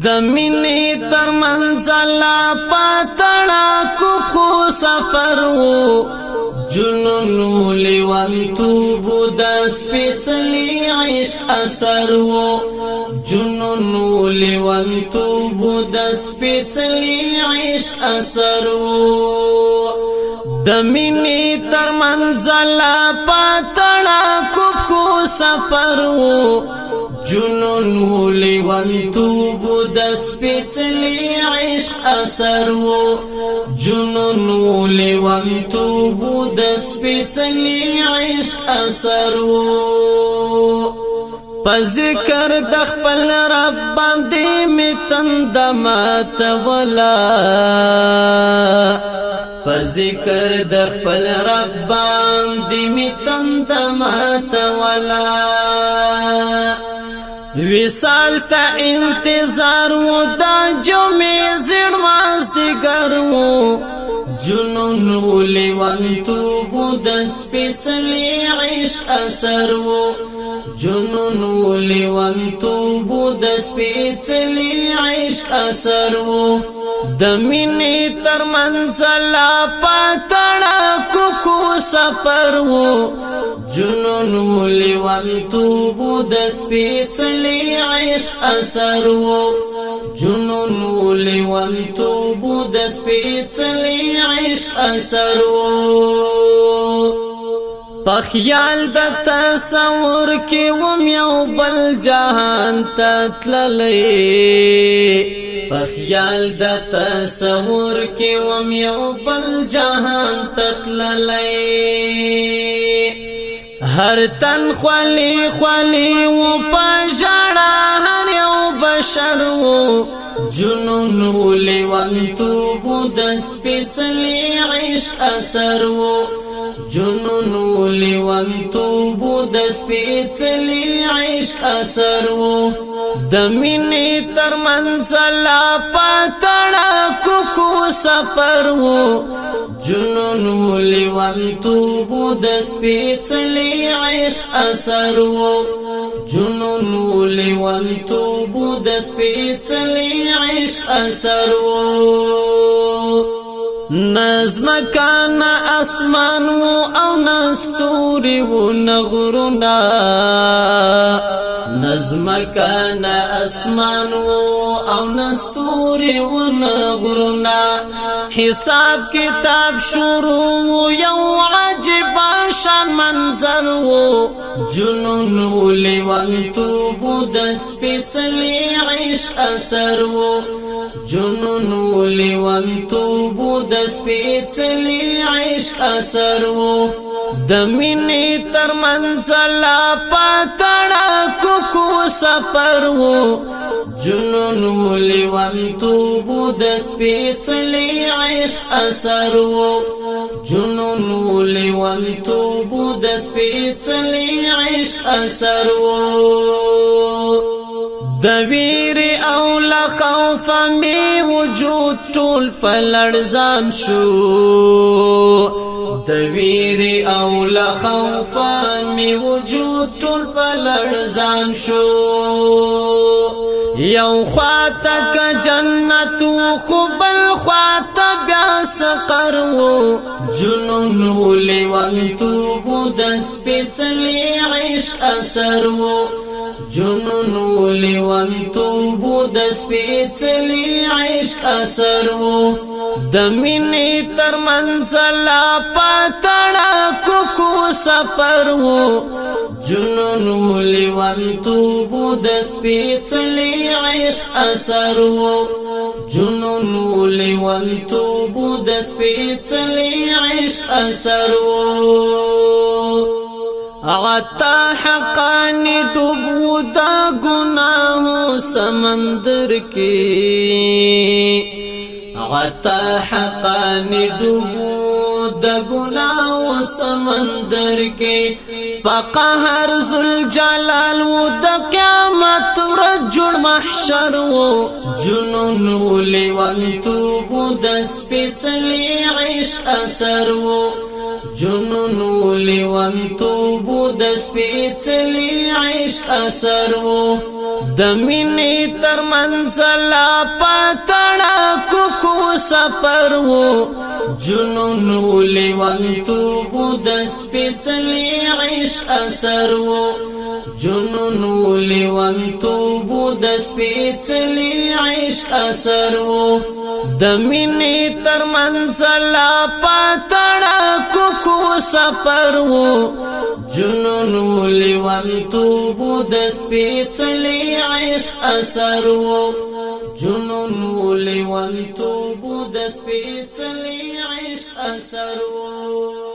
د مینې تر منزل پاتړه کو خو سفر وو جنون لیوانتوب د سپېڅلي عشق اثر وو جنون لیوانتوب د سپېڅلي عشق اثر وو د مینې تر منزل پاتړه کو خو سفر وو جنون لیوانتوب د سپېڅلي عشق اثر وو جنون لیوانتوب د سپېڅلي عشق اثر وو په ذکر د خپل رب باندې می تند ماتولا په ذکر د خپل رب باندې می تند ماتولا وصال تا انتظار و دا جمعی زیر مازدگر و جنون لیوانتوب د سپېڅلي عشق اثر و جنون لیوانتوب د سپېڅلي عشق اثر و د مینې تر منزل پاتړه کو سفر و جنون لیوانتوب د سپېڅلي عشق اثر وو جنون لیوانتوب د سپېڅلي عشق اثر وو په خیال د تصور کې وم یو بل جهان ته تللی په خیال د تصور کې وم یو بل جهان ته تللی هر تن خوالی خوالی و پاژړه هر یو بشر و جنون لیوانتوب د سپېڅلي عشق اثر و جنون لیوانتوب د سپېڅلي عشق اثر و د مینې تر منزل پاتړه کو سفر و جنون لیوانتوب د سپېڅلي عشق اثر وو جنون لیوانتوب د سپېڅلي عشق اثر وو نظم کان اسمان وو او نستوري وو نغرنا نظم کان اسمان وو او نستوري وو نغرنا حساب کتاب شروع وو یو عجب شان منظر وو جنون لیوانتوب د سپېڅلي عشق اثر وو جنون لیوانتوب د سپېڅلي عشق اثر وو د مینې تر منزل پاتړه کو سفر وو جنون لیوانتوب د سپېڅلي عشق اثر وو جنون لیوانتوب د سپېڅلي عشق اثر وو د ویر او لخوف می وجود ټول په لړزان شو د ویر او لخوف می وجود ټول په لړزان شو یو خواته ک جنت خو بل خواته بیا سقر وو جنون لیوانتوب د سپېڅلي عشق اثر وو جنون لیوانتوب د سپېڅلي عشق اثر وو د مینې تر منزل پاتړه کو سفر وو جنون لیوانتوب د سپېڅلي عشق اثر وو جنون لیوانتوب د سپېڅلي عشق اثر وو عطا حقانی ډوبو دا گناہو سمندر کې عطا حقانی ډوبو د ګناو سمندر کې په قهر ذل جلال و د قیامت ورځ جوړ محشر و جنون و لیوانتوب و د سپېڅلي عشق اثر و جنون و لیوانتوب و د سپېڅلي عشق اثر و د مینې تر منزله پاتړه کو سفر و جنون و لیوانتوب و د سپېڅلي عشق اثر و جنون و لیوانتوب و د سپېڅلي عشق اثر و د مینې تر منزله پاتړه کو سفر و جنون و لیوانتوب و د سپېڅلي عشق اثر و جنون و لیوانتوب و د سپېڅلي عشق اثر و